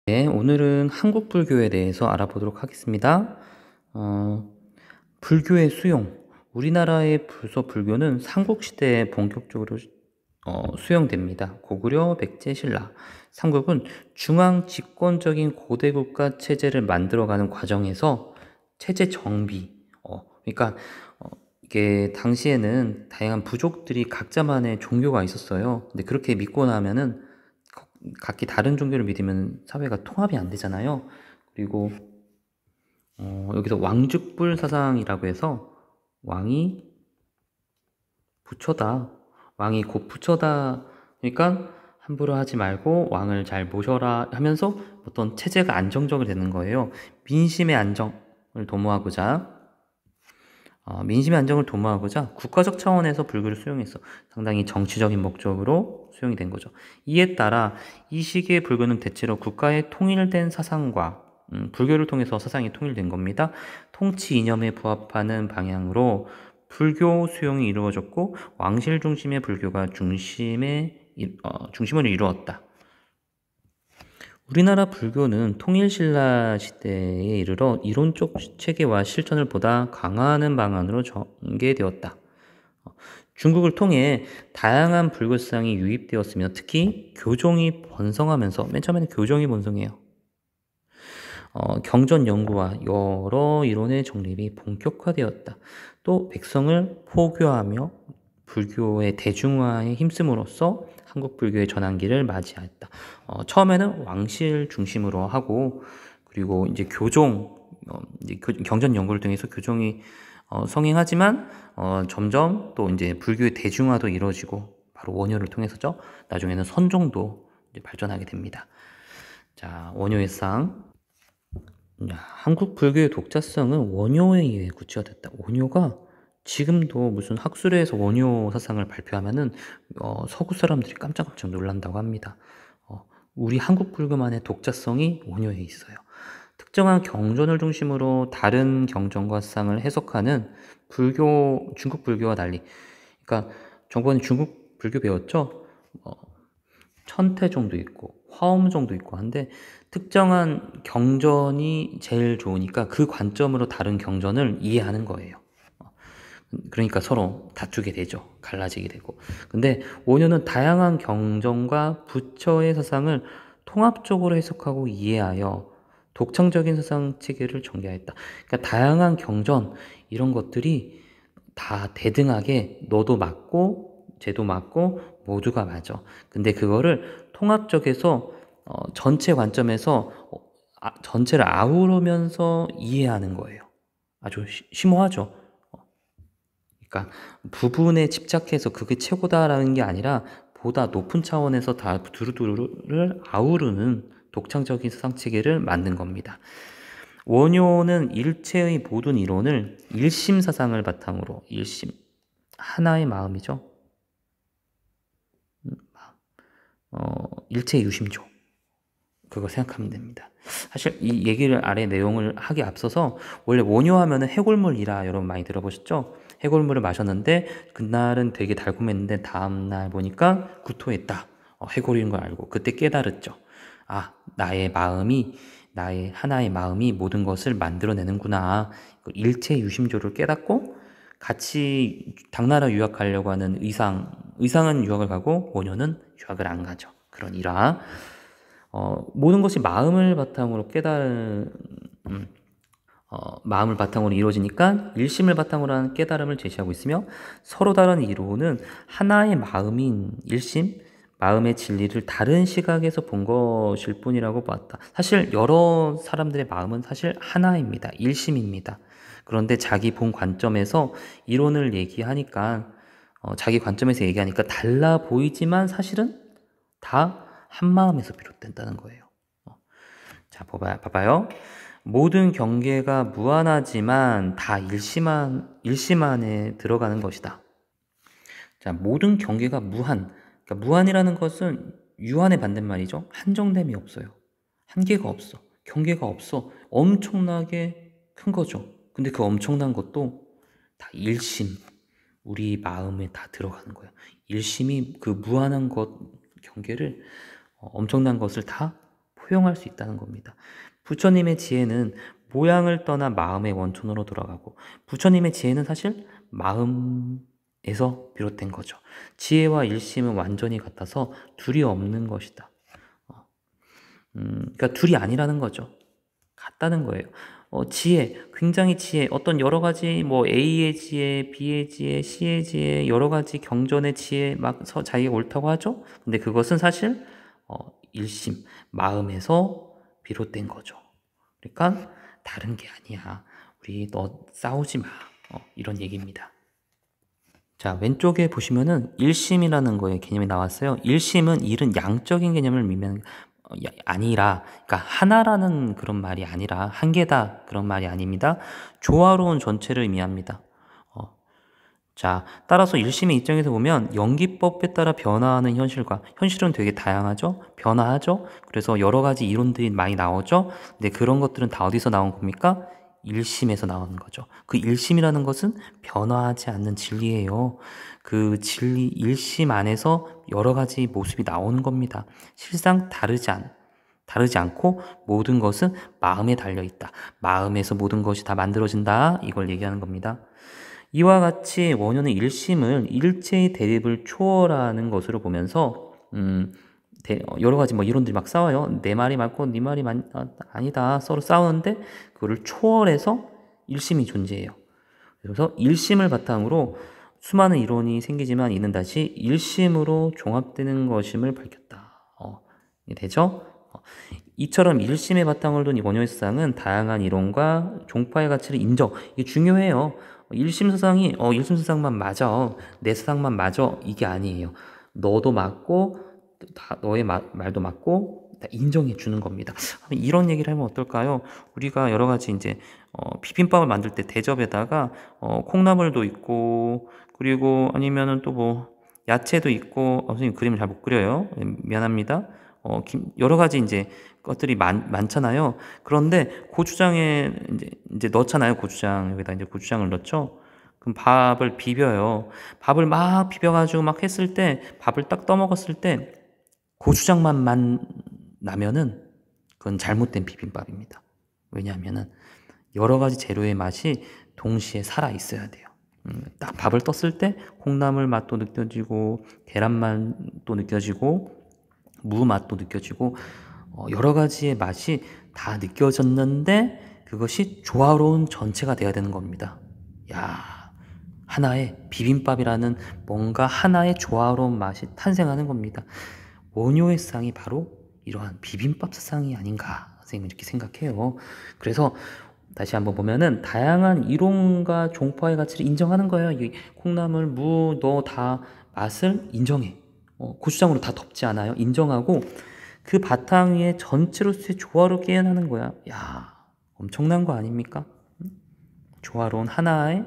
네, 오늘은 한국 불교에 대해서 알아보도록 하겠습니다. 어, 불교의 수용. 우리나라의 불교는 삼국시대에 본격적으로 수용됩니다. 고구려, 백제, 신라. 삼국은 중앙 집권적인 고대 국가 체제를 만들어가는 과정에서 체제 정비. 그러니까 이게 당시에는 다양한 부족들이 각자만의 종교가 있었어요. 근데 그렇게 믿고 나면은 각기 다른 종교를 믿으면 사회가 통합이 안 되잖아요. 그리고 여기서 왕죽불 사상이라고 해서 왕이 부처다. 왕이 곧 부처다. 그러니까 함부로 하지 말고 왕을 잘 모셔라 하면서 어떤 체제가 안정적이 되는 거예요. 민심의 안정을 도모하고자 민심의 안정을 도모하고자 국가적 차원에서 불교를 수용했어. 상당히 정치적인 목적으로 수용이 된 거죠. 이에 따라 이 시기의 불교는 대체로 국가의 통일된 사상과 불교를 통해서 사상이 통일된 겁니다. 통치 이념에 부합하는 방향으로 불교 수용이 이루어졌고 왕실 중심의 불교가 중심을 이루었다. 우리나라 불교는 통일신라 시대에 이르러 이론적 체계와 실천을 보다 강화하는 방안으로 전개되었다. 중국을 통해 다양한 불교사상이 유입되었으며 특히 교종이 번성하면서 맨 처음에는 교종이 번성해요. 경전 연구와 여러 이론의 정립이 본격화되었다. 또 백성을 포교하며 불교의 대중화에 힘씀으로써 한국 불교의 전환기를 맞이했다. 처음에는 왕실 중심으로 하고 그리고 이제 교종 이제 경전 연구를 통해서 교종이 성행하지만 점점 또 이제 불교의 대중화도 이루어지고 바로 원효를 통해서죠. 나중에는 선종도 이제 발전하게 됩니다. 자, 원효의 상. 한국 불교의 독자성은 원효에 의해 구체화됐다. 원효가 지금도 무슨 학술회에서 원효 사상을 발표하면은 서구 사람들이 깜짝깜짝 놀란다고 합니다. 우리 한국 불교만의 독자성이 원효에 있어요. 특정한 경전을 중심으로 다른 경전과 사상을 해석하는 중국 불교와 달리, 그러니까 정권이 중국 불교 배웠죠? 천태종도 있고 화엄종도 있고 한데 특정한 경전이 제일 좋으니까 그 관점으로 다른 경전을 이해하는 거예요. 그러니까 서로 다투게 되죠. 갈라지게 되고. 근데 원효는 다양한 경전과 부처의 사상을 통합적으로 해석하고 이해하여 독창적인 사상 체계를 전개했다. 그러니까 다양한 경전 이런 것들이 다 대등하게 너도 맞고 쟤도 맞고 모두가 맞아. 근데 그거를 통합적에서 전체 관점에서 전체를 아우르면서 이해하는 거예요. 아주 심오하죠. 그러니까 부분에 집착해서 그게 최고다라는 게 아니라 보다 높은 차원에서 다 두루두루를 아우르는 독창적인 사상체계를 만든 겁니다. 원효는 일체의 모든 이론을 일심 사상을 바탕으로 일심 하나의 마음이죠. 일체 유심조 그거 생각하면 됩니다. 사실 이 얘기를 아래 내용을 하기 앞서서 원래 원효하면은 해골물이라 여러분 많이 들어보셨죠? 해골물을 마셨는데 그날은 되게 달콤했는데 다음날 보니까 구토했다. 해골인 걸 알고 그때 깨달았죠. 아, 나의 하나의 마음이 모든 것을 만들어내는구나. 일체 유심조를 깨닫고 같이 당나라 유학하려고 하는 의상은 유학을 가고 원효는 유학을 안 가죠. 그런 일화. 모든 것이 마음을 바탕으로 이루어지니까 일심을 바탕으로 하는 깨달음을 제시하고 있으며 서로 다른 이론은 하나의 마음인 일심, 마음의 진리를 다른 시각에서 본 것일 뿐이라고 봤다. 사실 여러 사람들의 마음은 사실 하나입니다. 일심입니다. 그런데 자기 본 관점에서 이론을 얘기하니까 자기 관점에서 얘기하니까 달라 보이지만 사실은 다 한 마음에서 비롯된다는 거예요. 자, 봐봐요. 모든 경계가 무한하지만 다 일심 안에 들어가는 것이다. 자, 모든 경계가 무한. 그러니까 무한이라는 것은 유한의 반대말이죠. 한정됨이 없어요. 한계가 없어. 경계가 없어. 엄청나게 큰 거죠. 근데 그 엄청난 것도 다 일심. 우리 마음에 다 들어가는 거예요. 일심이 그 무한한 것, 경계를 엄청난 것을 다 포용할 수 있다는 겁니다. 부처님의 지혜는 모양을 떠나 마음의 원천으로 돌아가고, 부처님의 지혜는 사실 마음에서 비롯된 거죠. 지혜와 일심은 완전히 같아서 둘이 없는 것이다. 그러니까 둘이 아니라는 거죠. 같다는 거예요. 지혜, 굉장히 지혜, 어떤 여러 가지 뭐 A의 지혜, B의 지혜, C의 지혜, 여러 가지 경전의 지혜 막 자기가 옳다고 하죠. 근데 그것은 사실 일심, 마음에서 비롯된 거죠. 그러니까 다른 게 아니야. 우리 너 싸우지 마. 이런 얘기입니다. 자, 왼쪽에 보시면은 일심이라는 거의 개념이 나왔어요. 일심은 일은 양적인 개념을 의미하는 아니라, 그러니까 하나라는 그런 말이 아니라 한 개다 그런 말이 아닙니다. 조화로운 전체를 의미합니다. 자, 따라서 일심의 입장에서 보면 연기법에 따라 변화하는 현실은 되게 다양하죠? 변화하죠? 그래서 여러 가지 이론들이 많이 나오죠? 근데 그런 것들은 다 어디서 나온 겁니까? 일심에서 나오는 거죠. 그 일심이라는 것은 변화하지 않는 진리예요. 그 진리, 일심 안에서 여러 가지 모습이 나오는 겁니다. 실상 다르지 않고 모든 것은 마음에 달려있다. 마음에서 모든 것이 다 만들어진다. 이걸 얘기하는 겁니다. 이와 같이 원효는 일심을 일체의 대립을 초월하는 것으로 보면서 여러 가지 뭐 이론들이 막 싸워요. 내 말이 맞고 네 말이 아니다. 서로 싸우는데 그거를 초월해서 일심이 존재해요. 그래서 일심을 바탕으로 수많은 이론이 생기지만 이는 다시 일심으로 종합되는 것임을 밝혔다. 되죠? 이처럼 일심의 바탕을 둔 원효의 사상은 다양한 이론과 종파의 가치를 인정. 이게 중요해요. 일심 사상만 맞아. 내 사상만 맞아. 이게 아니에요. 너도 맞고, 너의 말도 맞고, 다 인정해 주는 겁니다. 이런 얘기를 하면 어떨까요? 우리가 여러 가지 이제, 비빔밥을 만들 때 대접에다가, 콩나물도 있고, 그리고 아니면은 또 뭐, 야채도 있고, 선생님 그림을 잘 못 그려요. 미안합니다. 여러 가지 이제 것들이 많잖아요. 그런데 고추장에 이제 넣잖아요. 여기다 이제 고추장을 넣죠. 그럼 밥을 비벼요. 밥을 막 비벼가지고 막 했을 때, 밥을 딱 떠먹었을 때, 고추장만 나면은 그건 잘못된 비빔밥입니다. 왜냐하면은 여러 가지 재료의 맛이 동시에 살아 있어야 돼요. 딱 밥을 떴을 때 콩나물 맛도 느껴지고, 계란 맛도 느껴지고, 무 맛도 느껴지고, 여러 가지의 맛이 다 느껴졌는데 그것이 조화로운 전체가 돼야 되는 겁니다. 야, 하나의 비빔밥이라는 뭔가 하나의 조화로운 맛이 탄생하는 겁니다. 원효의 사상이 바로 이러한 비빔밥 사상이 아닌가 선생님은 이렇게 생각해요. 그래서 다시 한번 보면은 다양한 이론과 종파의 가치를 인정하는 거예요. 이 콩나물, 무, 너 다 맛을 인정해. 고추장으로 다 덮지 않아요. 인정하고 그 바탕 위에 전체로서의 조화롭게 깨어나는 거야. 야, 엄청난 거 아닙니까? 조화로운 하나의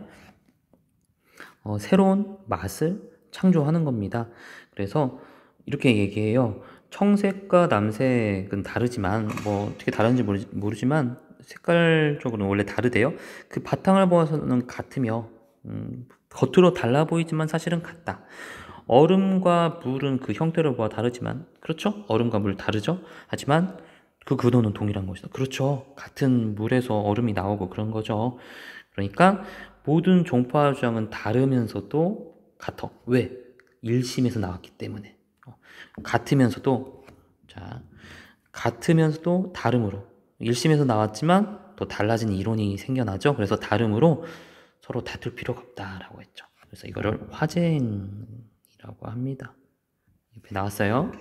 새로운 맛을 창조하는 겁니다. 그래서 이렇게 얘기해요. 청색과 남색은 다르지만 뭐 어떻게 다른지 모르지만 색깔적으로는 원래 다르대요. 그 바탕을 보아서는 같으며 겉으로 달라 보이지만 사실은 같다. 얼음과 물은 그 형태를 보아 다르지만 그렇죠? 얼음과 물 다르죠? 하지만 그 근원은 동일한 것이다. 그렇죠. 같은 물에서 얼음이 나오고 그런 거죠. 그러니까 모든 종파 주장은 다르면서도 같아. 왜? 일심에서 나왔기 때문에. 같으면서도 다름으로. 일심에서 나왔지만 또 달라진 이론이 생겨나죠. 그래서 다름으로 서로 다툴 필요가 없다라고 했죠. 그래서 이거를 화재인이라고 합니다. 옆에 나왔어요.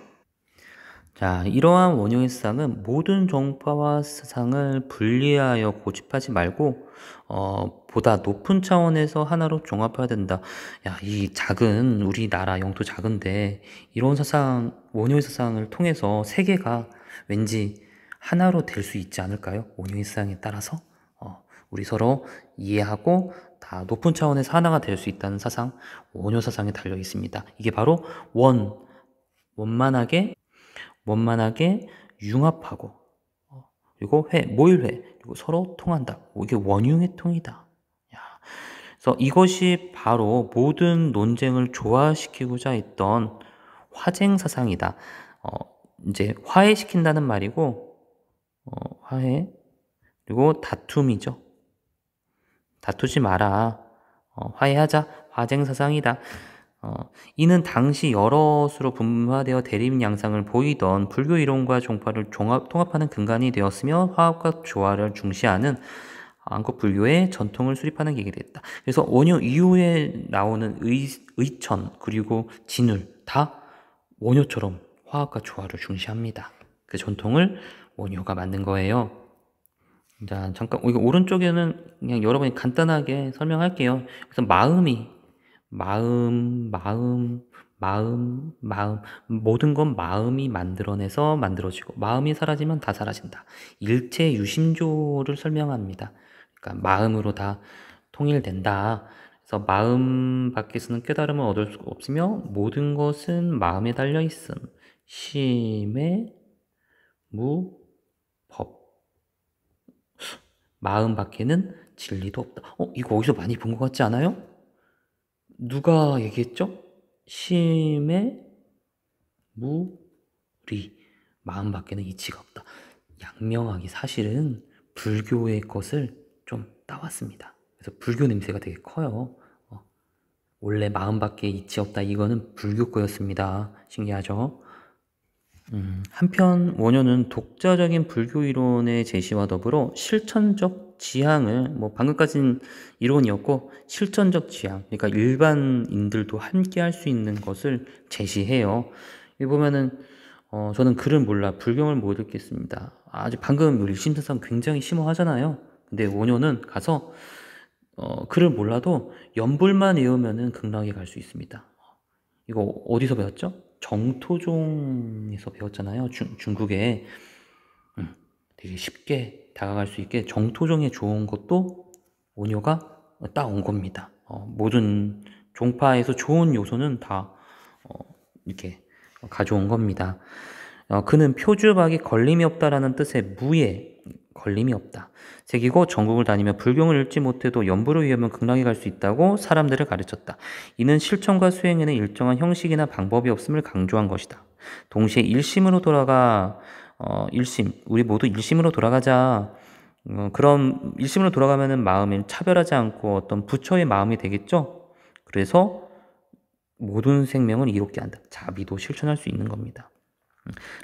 자, 이러한 원효의 사상은 모든 종파와 사상을 분리하여 고집하지 말고 보다 높은 차원에서 하나로 종합해야 된다. 야, 이 작은 우리나라 영토 작은데 이런 사상, 원효의 사상을 통해서 세계가 왠지 하나로 될 수 있지 않을까요? 원효의 사상에 따라서 우리 서로 이해하고 다 높은 차원에서 하나가 될 수 있다는 사상, 원효 사상에 달려 있습니다. 이게 바로 원만하게 융합하고 그리고 모일회 그리고 서로 통한다. 이게 원융의 통이다. 야, 그래서 이것이 바로 모든 논쟁을 조화시키고자 했던 화쟁 사상이다. 이제 화해시킨다는 말이고 화해. 그리고 다툼이죠. 다투지 마라. 화해하자. 화쟁사상이다. 이는 당시 여럿으로 분화되어 대립 양상을 보이던 불교 이론과 종파를 통합하는 근간이 되었으며 화합과 조화를 중시하는 한국 불교의 전통을 수립하는 계기가 됐다. 그래서 원효 이후에 나오는 의천 그리고 진울 다 원효처럼 화합과 조화를 중시합니다. 그 전통을 원효가 만든 거예요. 자, 잠깐 이거 오른쪽에는 그냥 여러분이 간단하게 설명할게요. 그래서 마음 모든 건 마음이 만들어내서 만들어지고 마음이 사라지면 다 사라진다. 일체 유심조를 설명합니다. 그러니까 마음으로 다 통일된다. 그래서 마음 밖에서는 깨달음을 얻을 수가 없으며 모든 것은 마음에 달려 있음. 심의 무법. 마음 밖에는 진리도 없다. 이거 어디서 많이 본 것 같지 않아요? 누가 얘기했죠? 심의 무리. 마음 밖에는 이치가 없다. 양명하기 사실은 불교의 것을 좀 따왔습니다. 그래서 불교 냄새가 되게 커요. 원래 마음 밖에 이치 없다. 이거는 불교 거였습니다. 신기하죠? 한편 원효는 독자적인 불교 이론의 제시와 더불어 실천적 지향을 방금까지는 이론이었고 실천적 지향 그러니까 일반인들도 함께 할 수 있는 것을 제시해요. 여기 보면은 저는 글을 몰라 불경을 못 읽겠습니다. 아직 방금 우리 일심선상 굉장히 심오하잖아요. 근데 원효는 가서 글을 몰라도 연불만 외우면은 극락에 갈 수 있습니다. 이거 어디서 배웠죠? 정토종에서 배웠잖아요. 중국에 되게 쉽게 다가갈 수 있게 정토종에 좋은 것도 원효가 따온 겁니다. 모든 종파에서 좋은 요소는 다 이렇게 가져온 겁니다. 그는 표주박이 걸림이 없다라는 뜻의 무에 걸림이 없다. 새기고 전국을 다니며 불경을 읽지 못해도 연부를 위하면 극락에 갈 수 있다고 사람들을 가르쳤다. 이는 실천과 수행에는 일정한 형식이나 방법이 없음을 강조한 것이다. 동시에 일심으로 돌아가 일심 우리 모두 일심으로 돌아가자. 그럼 일심으로 돌아가면은 마음을 차별하지 않고 어떤 부처의 마음이 되겠죠. 그래서 모든 생명을 이롭게 한다. 자비도 실천할 수 있는 겁니다.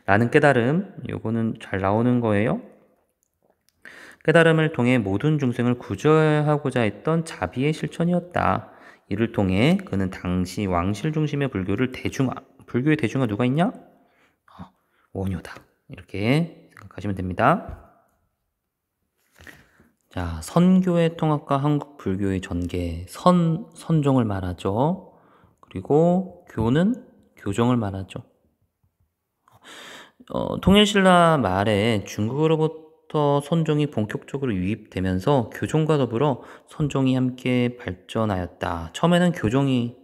라는 깨달음, 요거는 잘 나오는 거예요. 깨달음을 통해 모든 중생을 구제하고자 했던 자비의 실천이었다. 이를 통해 그는 당시 왕실 중심의 불교의 대중화 누가 있냐? 원효다. 이렇게 생각하시면 됩니다. 자, 선교의 통합과 한국 불교의 전개, 선종을 말하죠. 그리고 교는 교종을 말하죠. 통일신라 말에 중국으로부터 선종이 본격적으로 유입되면서 교종과 더불어 선종이 함께 발전하였다. 처음에는 교종이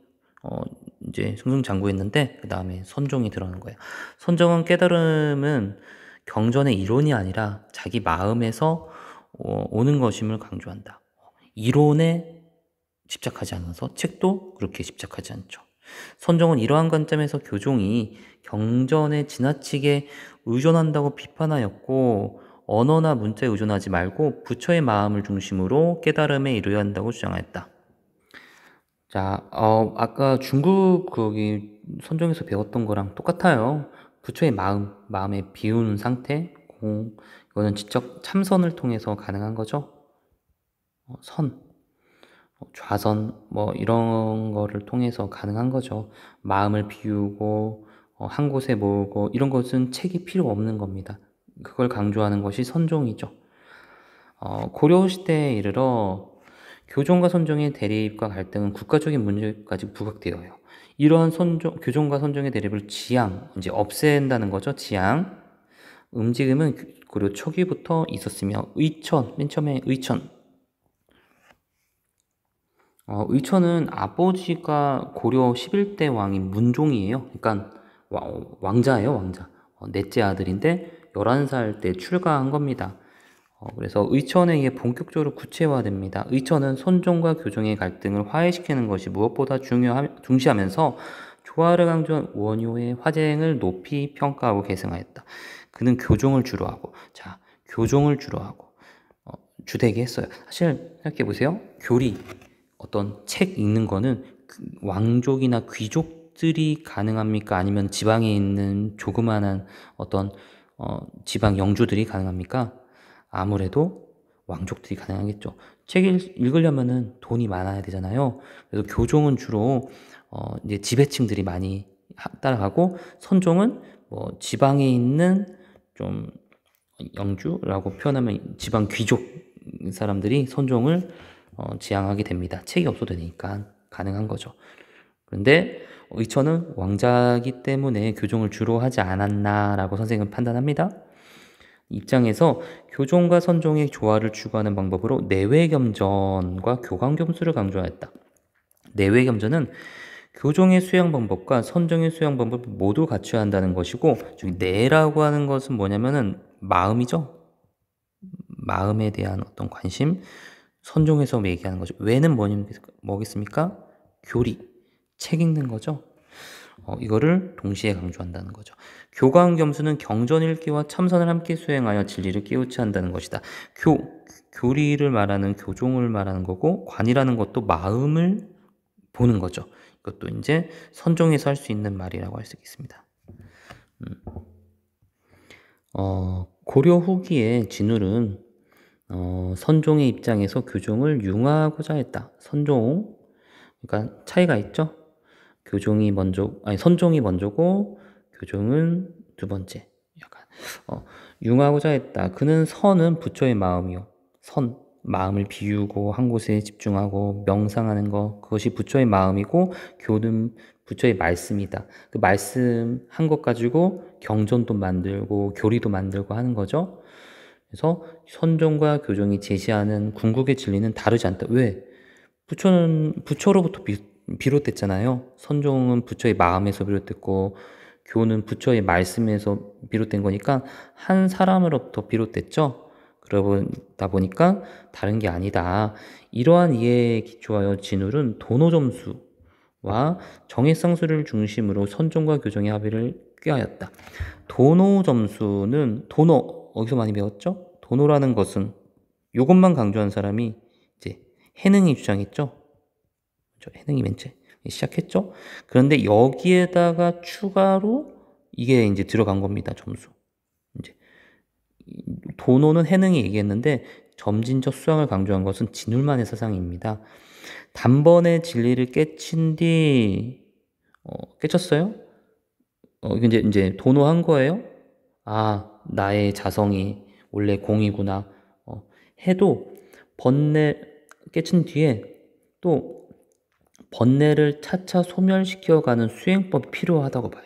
이제 승승장구했는데 그 다음에 선종이 들어가는 거예요. 선종은 깨달음은 경전의 이론이 아니라 자기 마음에서 오는 것임을 강조한다. 이론에 집착하지 않아서 책도 그렇게 집착하지 않죠. 선종은 이러한 관점에서 교종이 경전에 지나치게 의존한다고 비판하였고 언어나 문자에 의존하지 말고 부처의 마음을 중심으로 깨달음에 이르어야 한다고 주장하였다. 자, 아까 중국 거기 선종에서 배웠던 거랑 똑같아요. 부처의 마음에 비운 상태, 이거는 지적 참선을 통해서 가능한 거죠. 좌선 이런 거를 통해서 가능한 거죠. 마음을 비우고 한 곳에 모으고 이런 것은 책이 필요 없는 겁니다. 그걸 강조하는 것이 선종이죠. 고려시대에 이르러 교종과 선종의 대립과 갈등은 국가적인 문제까지 부각되어요. 이러한 교종과 선종의 대립을 이제 없앤다는 거죠. 음지금은 고려 초기부터 있었으며 맨 처음에 의천은 아버지가 고려 11대 왕인 문종이에요. 그러니까 왕자예요, 왕자. 넷째 아들인데 11살 때 출가한 겁니다. 그래서 의천에 의해 본격적으로 구체화됩니다. 의천은 선종과 교종의 갈등을 화해시키는 것이 무엇보다 중시하면서 조화를 강조한 원효의 화쟁을 높이 평가하고 계승하였다. 그는 교종을 주로 하고, 자, 교종을 주로 하고 주되게 했어요. 사실 생각해 보세요. 교리, 어떤 책 읽는 거는 왕족이나 귀족들이 가능합니까? 아니면 지방에 있는 조그마한 어떤 지방 영주들이 가능합니까? 아무래도 왕족들이 가능하겠죠. 책 읽으려면은 돈이 많아야 되잖아요. 그래서 교종은 주로 이제 지배층들이 많이 따라가고, 선종은 뭐 지방에 있는 좀 영주라고 표현하면 지방 귀족 사람들이 선종을 지향하게 됩니다. 책이 없어도 되니까 가능한 거죠. 그런데 의처는 왕자기 때문에 교종을 주로 하지 않았나라고 선생은 판단합니다. 입장에서 교종과 선종의 조화를 추구하는 방법으로 내외겸전과 교감겸수를 강조하였다. 내외겸전은 교종의 수양 방법과 선종의 수양 방법을 모두 갖춰야 한다는 것이고, 내라고 하는 것은 뭐냐면은 마음이죠. 마음에 대한 어떤 관심, 선종에서 얘기하는 거죠. 외는 뭐겠습니까? 교리, 책 읽는 거죠. 이거를 동시에 강조한다는 거죠. 교감겸수는 경전 읽기와 참선을 함께 수행하여 진리를 깨우치 한다는 것이다. 교리를 말하는 교종을 말하는 거고, 관이라는 것도 마음을 보는 거죠. 이것도 이제 선종에서 할 수 있는 말이라고 할 수 있습니다. 고려 후기에 진울은 선종의 입장에서 교종을 융화하고자 했다. 선종, 그러니까 차이가 있죠. 선종이 먼저고 교종은 두 번째. 약간 융하고자 했다. 그는 선은 부처의 마음이요. 마음을 비우고 한 곳에 집중하고 명상하는 것, 그것이 부처의 마음이고, 교는 부처의 말씀이다. 그 말씀 한 것 가지고 경전도 만들고 교리도 만들고 하는 거죠. 그래서 선종과 교종이 제시하는 궁극의 진리는 다르지 않다. 왜? 부처는 부처로부터 비롯됐잖아요. 선종은 부처의 마음에서 비롯됐고, 교는 부처의 말씀에서 비롯된 거니까 한 사람으로부터 비롯됐죠. 그러다 보니까 다른 게 아니다. 이러한 이해에 기초하여 진울은 도노점수와 정해상수를 중심으로 선종과 교종의 합의를 꾀하였다. 도노점수는 어디서 많이 배웠죠? 도노라는 것은 이것만 강조한 사람이 이제 해능이 주장했죠. 해능이 맨 처음에 시작했죠. 그런데 여기에다가 추가로 이게 이제 들어간 겁니다. 점수. 이제 도노는 해능이 얘기했는데 점진적 수양을 강조한 것은 진울만의 사상입니다. 단번에 진리를 깨친 뒤 깨쳤어요? 이제 도노한 거예요. 아, 나의 자성이 원래 공이구나 해도 깨친 뒤에 또 번뇌를 차차 소멸시켜가는 수행법이 필요하다고 봐요.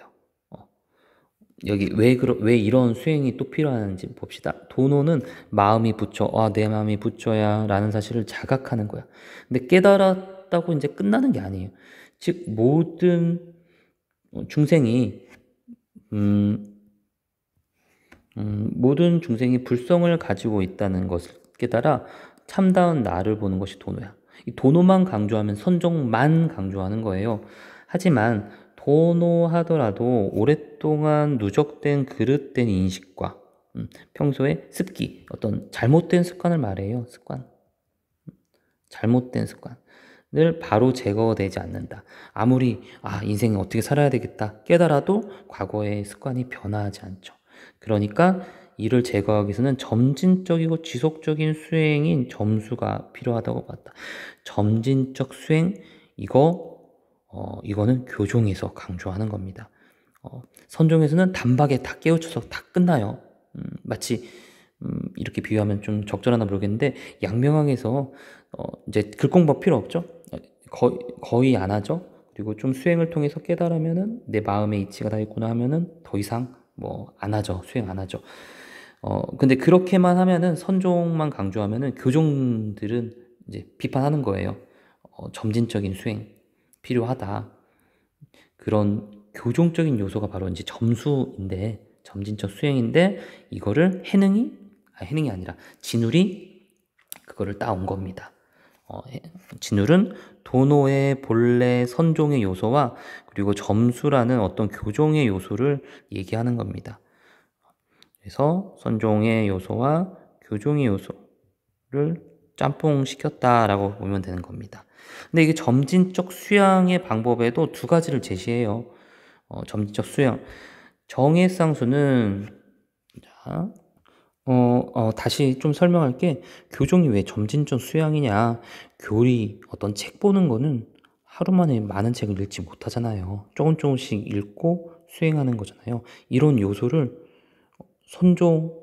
여기 왜 이런 수행이 또 필요한지 봅시다. 도노는 마음이 부처, 내 마음이 부처야 라는 사실을 자각하는 거야. 근데 깨달았다고 이제 끝나는 게 아니에요. 즉 모든 중생이 모든 중생이 불성을 가지고 있다는 것을 깨달아 참다운 나를 보는 것이 도노야. 이 도노만 강조하면 선종만 강조하는 거예요. 하지만 도노하더라도 오랫동안 누적된 그릇된 인식과 평소의 습기, 어떤 잘못된 습관을 말해요. 잘못된 습관을 바로 제거되지 않는다. 아무리 인생을 어떻게 살아야 되겠다 깨달아도 과거의 습관이 변화하지 않죠. 그러니까 이를 제거하기 위해서는 점진적이고 지속적인 수행인 점수가 필요하다고 봤다. 점진적 수행, 이거는 교종에서 강조하는 겁니다. 선종에서는 단박에 다 깨우쳐서 다 끝나요. 마치 이렇게 비유하면 좀 적절하나 모르겠는데, 양명항에서 이제 글 공부 필요 없죠. 거의 안 하죠. 그리고 좀 수행을 통해서 깨달으면은 내 마음의 이치가 다 있구나 하면은 더 이상 안 하죠. 수행 안 하죠. 근데 그렇게만 하면은, 선종만 강조하면은 교종들은 이제 비판하는 거예요. 점진적인 수행 필요하다. 그런 교종적인 요소가 바로 이제 점진적 수행인데, 이거를 해능이 아니라 진울이 그거를 따온 겁니다. 진울은 도노의 본래 선종의 요소와 그리고 점수라는 어떤 교종의 요소를 얘기하는 겁니다. 그래서 선종의 요소와 교종의 요소를 짬뽕시켰다라고 보면 되는 겁니다. 근데 이게 점진적 수양의 방법에도 두 가지를 제시해요. 점진적 수양. 정해쌍수는 자, 다시 좀 설명할게. 교종이 왜 점진적 수양이냐. 교리, 어떤 책 보는 거는 하루 만에 많은 책을 읽지 못하잖아요. 조금씩 읽고 수행하는 거잖아요. 이런 요소를 선종,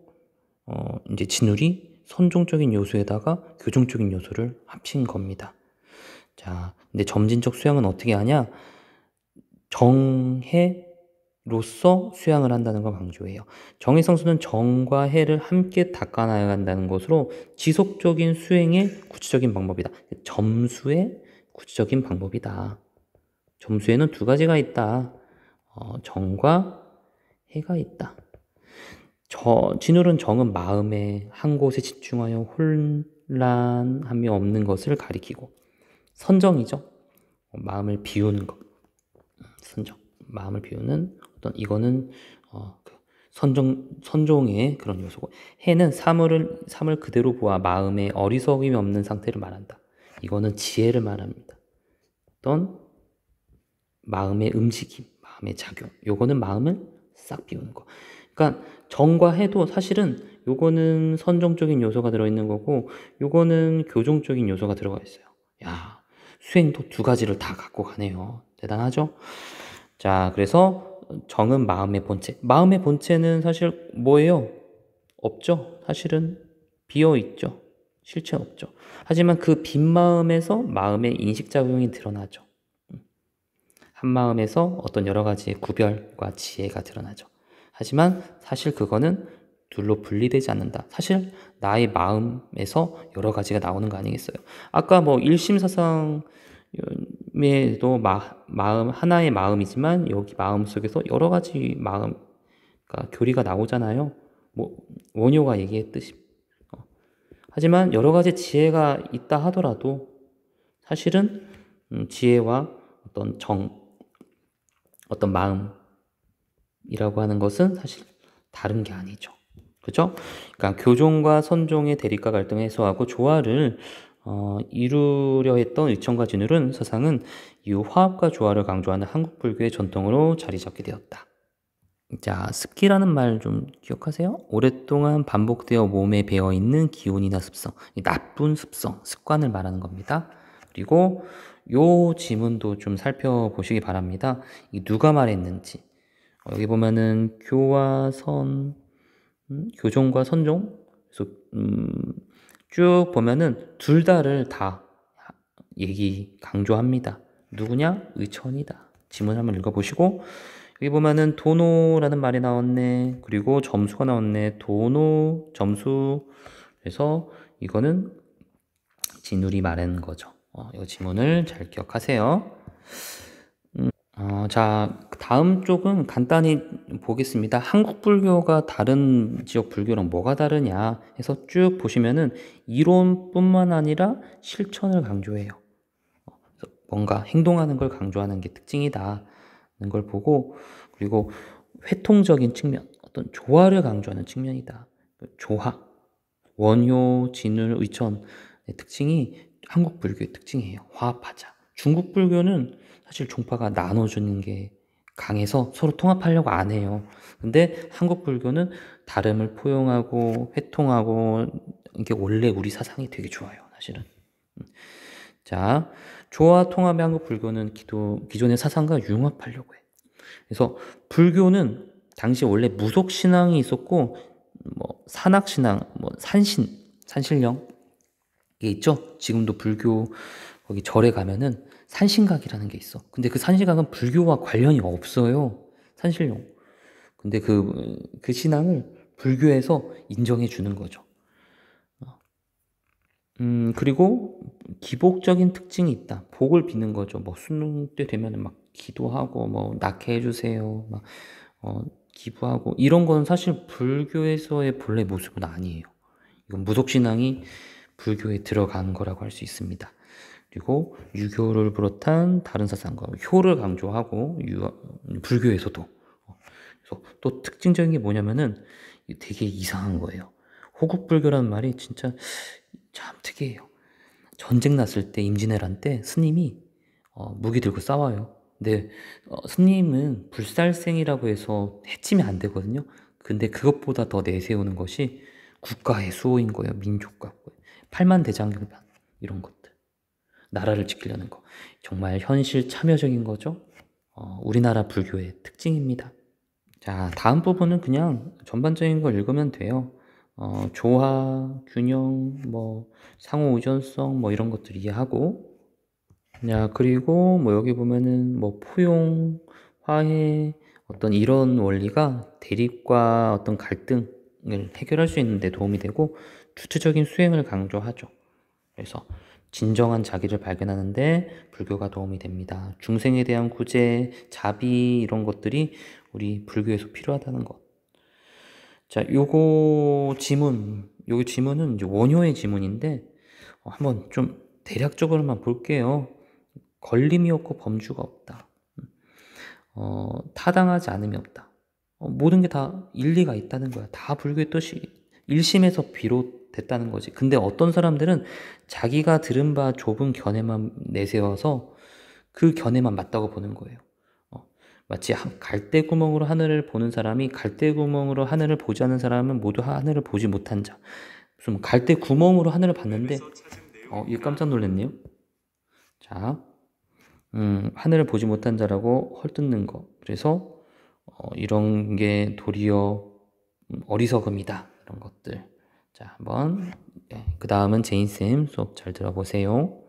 이제 진울이 선종적인 요소에다가 교종적인 요소를 합친 겁니다. 자, 근데 점진적 수양은 어떻게 하냐? 정해로서 수양을 한다는 걸 강조해요. 정해성수는 정과 해를 함께 닦아나간다는 것으로 지속적인 수행의 구체적인 방법이다. 점수의 구체적인 방법이다. 점수에는 두 가지가 있다. 정과 해가 있다. 진울은 정은 마음에 한 곳에 집중하여 혼란함이 없는 것을 가리키고, 선정이죠. 마음을 비우는 것. 선정. 마음을 비우는 이거는 선종의 그런 요소고, 해는 삶을 그대로 보아 마음에 어리석음이 없는 상태를 말한다. 이거는 지혜를 말합니다. 어떤 마음의 움직임, 마음의 작용. 요거는 마음을 싹 비우는 거. 그러니까 정과 해도 사실은 요거는 선정적인 요소가 들어있는 거고, 요거는 교종적인 요소가 들어가 있어요. 야, 수행도 두 가지를 다 갖고 가네요. 대단하죠? 자, 그래서 정은 마음의 본체. 마음의 본체는 사실 뭐예요? 없죠. 사실은 비어있죠. 실체는 없죠. 하지만 그 빈 마음에서 마음의 인식작용이 드러나죠. 한 마음에서 어떤 여러 가지의 구별과 지혜가 드러나죠. 하지만 사실 그거는 둘로 분리되지 않는다. 사실 나의 마음에서 여러 가지가 나오는 거 아니겠어요? 아까 뭐 일심사상에도 마음 하나의 마음이지만 여기 마음 속에서 여러 가지 마음, 그러니까 교리가 나오잖아요. 뭐 원효가 얘기했듯이. 하지만 여러 가지 지혜가 있다 하더라도 사실은 지혜와 어떤 마음이라고 하는 것은 사실 다른 게 아니죠. 그죠? 그러니까 교종과 선종의 대립과 갈등을 해소하고 조화를 이루려 했던 의천과 진울은 서상은 이후 화합과 조화를 강조하는 한국 불교의 전통으로 자리 잡게 되었다. 자, 습기라는 말 좀 기억하세요? 오랫동안 반복되어 몸에 배어있는 기운이나 습성, 나쁜 습성, 습관을 말하는 겁니다. 그리고 요 지문도 좀 살펴보시기 바랍니다. 이 누가 말했는지. 여기 보면은 교와 선, 교종과 선종. 그래서 쭉 보면은 둘 다를 다 강조합니다. 누구냐? 의천이다. 지문 한번 읽어보시고, 여기 보면은 도노라는 말이 나왔네. 그리고 점수가 나왔네. 도노, 점수. 그래서 이거는 진울이 말하는 거죠. 이 지문을 잘 기억하세요. 자, 다음 쪽은 간단히 보겠습니다. 한국 불교가 다른 지역 불교랑 뭐가 다르냐 해서 쭉 보시면은 이론뿐만 아니라 실천을 강조해요. 뭔가 행동하는 걸 강조하는 게 특징이다는 걸 보고, 그리고 회통적인 측면, 어떤 조화를 강조하는 측면이다. 조화, 원효, 진울, 의천의 특징이 한국 불교의 특징이에요. 화합하자. 중국 불교는 사실 종파가 나눠주는 게 강해서 서로 통합하려고 안 해요. 근데 한국 불교는 다름을 포용하고 회통하고, 이게 원래 우리 사상이 되게 좋아요, 사실은. 자, 조화 통합의 한국 불교는 기존의 사상과 융합하려고 해. 그래서 불교는 당시 원래 무속 신앙이 있었고, 뭐 산악 신앙, 뭐 산신령 이게 있죠. 지금도 불교 거기 절에 가면은 산신각이라는 게 있어. 근데 그 산신각은 불교와 관련이 없어요. 산신령. 근데 그 신앙을 불교에서 인정해 주는 거죠. 그리고 기복적인 특징이 있다. 복을 비는 거죠. 뭐 수능 때 되면은 막 기도하고 뭐 낳게 해주세요. 막 기부하고 이런 건 사실 불교에서의 본래 모습은 아니에요. 이건 무속신앙이 불교에 들어간 거라고 할 수 있습니다. 그리고 유교를 비롯한 다른 사상과 효를 강조하고 불교에서도. 그래서 또 특징적인 게 뭐냐면은 되게 이상한 거예요. 호국불교라는 말이 진짜 참 특이해요. 전쟁 났을 때 임진왜란 때 스님이 무기 들고 싸워요. 근데 스님은 불살생이라고 해서 해치면 안 되거든요. 근데 그것보다 더 내세우는 것이 국가의 수호인 거예요. 민족과 팔만대장경 이런 것들. 나라를 지키려는 거. 정말 현실 참여적인 거죠. 우리나라 불교의 특징입니다. 자, 다음 부분은 그냥 전반적인 걸 읽으면 돼요. 조화, 균형, 뭐 상호 의존성 뭐 이런 것들 이해하고, 야, 그리고 뭐 여기 보면은 뭐 포용, 화해, 어떤 이런 원리가 대립과 어떤 갈등을 해결할 수 있는 데 도움이 되고 주체적인 수행을 강조하죠. 그래서 진정한 자기를 발견하는데 불교가 도움이 됩니다. 중생에 대한 구제, 자비 이런 것들이 우리 불교에서 필요하다는 것. 자, 요거 지문은 이제 원효의 지문인데 한번 좀 대략적으로만 볼게요. 걸림이 없고 범주가 없다. 타당하지 않음이 없다. 모든 게 다 일리가 있다는 거야. 다 불교의 뜻이 일심에서 비롯됐다는 거지. 근데 어떤 사람들은 자기가 들은 바 좁은 견해만 내세워서 그 견해만 맞다고 보는 거예요. 마치 갈대구멍으로 하늘을 보는 사람이 갈대구멍으로 하늘을 보지 않는 사람은 모두 하늘을 보지 못한 자. 무슨 갈대구멍으로 하늘을 봤는데 이거 깜짝 놀랐네요. 자, 하늘을 보지 못한 자라고 헐뜯는 거. 그래서 이런 게 도리어 어리석음이다. 이런 것들. 자, 한번 그 다음은 제인쌤 수업 잘 들어보세요.